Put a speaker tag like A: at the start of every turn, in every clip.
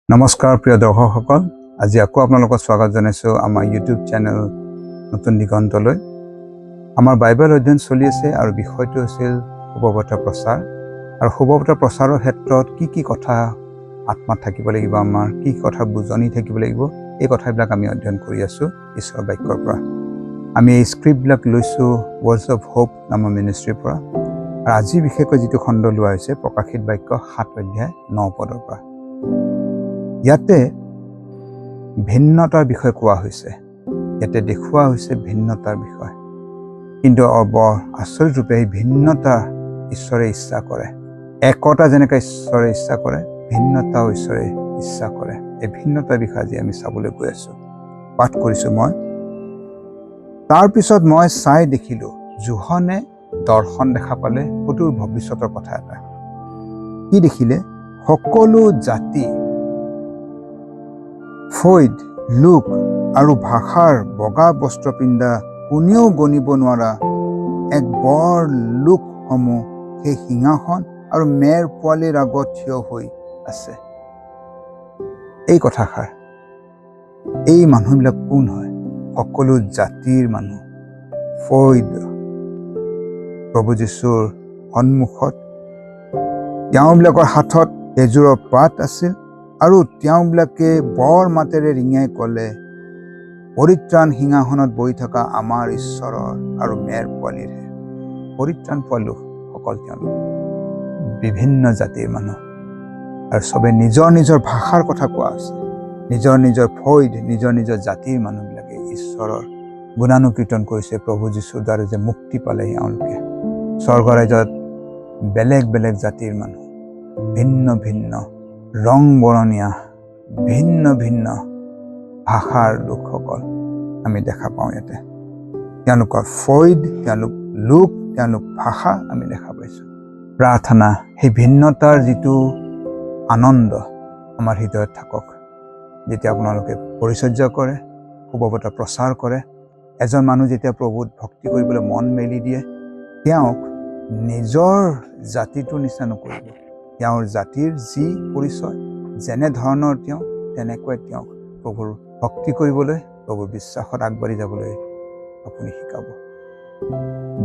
A: নমস্কাৰ প্ৰিয় দৰ্শকসকল, আজি আকৌ আপোনালোকক স্বাগত জনাইছোঁ আমাৰ ইউটিউব চেনেল নতুন দিগন্তলৈ। আমাৰ বাইবেল অধ্যয়ন চলি আছে আৰু বিষয়টো আছিল শুভবাৰ্তা প্ৰচাৰ। আৰু শুভবাৰ্তা প্ৰচাৰৰ ক্ষেত্ৰত কি কথা আত্মাত থাকিব লাগিব, আমাৰ কি কথা বুজনি থাকিব লাগিব, এই কথাবিলাক আমি অধ্যয়ন কৰি আছোঁ ঈশ্বৰৰ বাক্যৰ পৰা। আমি এই স্ক্ৰিপ্টবিলাক লৈছোঁ ৱৰ্ডছ অফ হোপ নামৰ মিনিষ্ট্ৰীৰ পৰা। আৰু আজি বিশেষকৈ যিটো খণ্ড লোৱা হৈছে প্ৰকাশিত বাক্য 7 অধ্যায় 9 পদৰ পৰা। ইয়াতে ভিন্নতাৰ বিষয়ে কোৱা হৈছে, ইয়াতে দেখুওৱা হৈছে ভিন্নতাৰ বিষয়। কিন্তু বৰ আচৰিত ৰূপে এই ভিন্নতা ঈশ্বৰে ইচ্ছা কৰে। একতা যেনেকৈ ঈশ্বৰে ইচ্ছা কৰে, ভিন্নতাও ঈশ্বৰে ইচ্ছা কৰে। এই ভিন্নতাৰ বিষয়ে আজি আমি চাবলৈ গৈ আছোঁ। পাঠ কৰিছোঁ মই। তাৰপিছত মই চাই দেখিলোঁ, জোহনে দৰ্শন দেখা পালে সুদূৰ ভৱিষ্যতৰ কথা এটা। কি দেখিলে? সকলো জাতি, ফৈদ, লোক আৰু ভাষাৰ বগা বস্ত্ৰ পিন্ধা কোনেও গণিব নোৱাৰা এক বৰ লোকসমূহ সেই সিংহাসন আৰু মেৰ পোৱালীৰ আগত থিয় হৈ আছে। এই কথাষাৰ, এই মানুহবিলাক কোন হয়? সকলো জাতিৰ মানুহ। ফৈদ প্ৰভু যীশুৰ সন্মুখত তেওঁবিলাকৰ হাতত এযোৰৰ পাত আছিল আৰু তেওঁবিলাকে বৰ মাতেৰে ৰিঙাই ক'লে, পৰিত্ৰাণ সিংহাসনত বহি থকা আমাৰ ঈশ্বৰৰ আৰু মেৰ পোৱালীৰহে। পৰিত্ৰাণ পোৱা লোকসকল তেওঁলোক বিভিন্ন জাতিৰ মানুহ, আৰু চবে নিজৰ নিজৰ ভাষাৰ কথা কোৱা আছে। নিজৰ নিজৰ ফৈদ, নিজৰ নিজৰ জাতিৰ মানুহবিলাকে ঈশ্বৰৰ গুণানুকীৰ্তন কৰিছে। প্ৰভু যীশুৰ দ্বাৰা যে মুক্তি পালে তেওঁলোকে। স্বৰ্গ ৰাজ্যত বেলেগ বেলেগ জাতিৰ মানুহ, ভিন্ন ভিন্ন ৰং বৰণীয়া, ভিন্ন ভিন্ন ভাষাৰ লোকসকল আমি দেখা পাওঁ ইয়াতে। তেওঁলোকৰ ফৈদ, তেওঁলোক লোক, তেওঁলোক ভাষা আমি দেখা পাইছোঁ। প্ৰাৰ্থনা, সেই ভিন্নতাৰ যিটো আনন্দ আমাৰ হৃদয়ত থাকক। যেতিয়া আপোনালোকে পৰিচৰ্যা কৰে, শুভবাৰ্তা প্ৰচাৰ কৰে, এজন মানুহ যেতিয়া প্ৰভুত ভক্তি কৰিবলৈ মন মেলি দিয়ে, তেওঁক নিজৰ জাতিটোৰ নিচিনা নকৰিব। তেওঁৰ জাতিৰ যি পৰিচয়, যেনে ধৰণৰ তেওঁ, তেনেকৈ তেওঁক প্ৰভুৰ ভক্তি কৰিবলৈ, প্ৰভুৰ বিশ্বাসত আগবাঢ়ি যাবলৈ আপুনি শিকাব।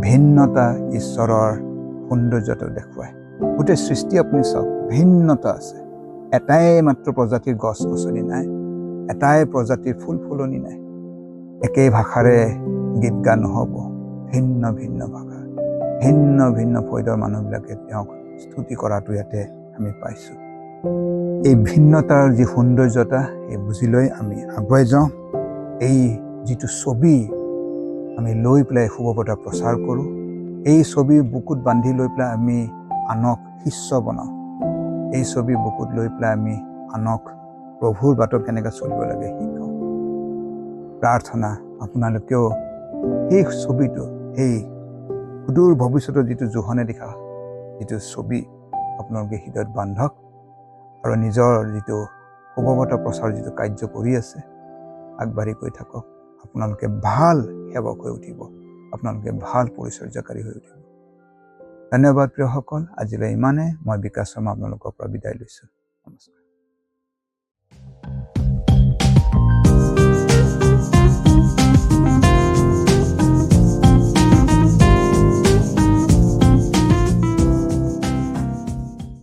A: ভিন্নতা ঈশ্বৰৰ সৌন্দৰ্যটো দেখুৱায়। গোটেই সৃষ্টি আপুনি চাওক, ভিন্নতা আছে। এটাই মাত্ৰ প্ৰজাতিৰ গছ গছনি নাই, এটাই প্ৰজাতিৰ ফুল ফুলনি নাই। একেই ভাষাৰে গীত গান নহ'ব, ভিন্ন ভিন্ন ভাষা, ভিন্ন ভিন্ন ফৈদৰ মানুহবিলাকে তেওঁক স্তুতি কৰাটো ইয়াতে আমি পাইছোঁ। এই ভিন্নতাৰ যি সৌন্দৰ্যতা, এই বুজি লৈ আমি আগুৱাই যাওঁ। এই যিটো ছবি আমি লৈ পেলাই শুভবাৰ্তা প্ৰচাৰ কৰোঁ, এই ছবি বুকুত বান্ধি লৈ পেলাই আমি আনক শিষ্য বনাওঁ। এই ছবি বুকুত লৈ পেলাই আমি আনক প্ৰভুৰ বাটত কেনেকৈ চলিব লাগে শিকাওঁ। প্ৰাৰ্থনা, আপোনালোকেও সেই ছবিটো, সেই সুদূৰ ভৱিষ্যতৰ যিটো জোহনে দেখা যিটো ছবি, আপোনালোকে হৃদয়ত বান্ধক আৰু নিজৰ যিটো শুভবাৰ্তা প্ৰচাৰ যিটো কাৰ্য কৰি আছে, আগবাঢ়ি গৈ থাকক। আপোনালোকে ভাল সেৱক হৈ উঠিব, আপোনালোকে ভাল পৰিচৰ্যাকাৰী হৈ উঠিব। ধন্যবাদ প্ৰিয়সকল, আজিলৈ ইমানে। মই বিকাশ শৰ্মা আপোনালোকৰ পৰা বিদায় লৈছোঁ। নমস্কাৰ।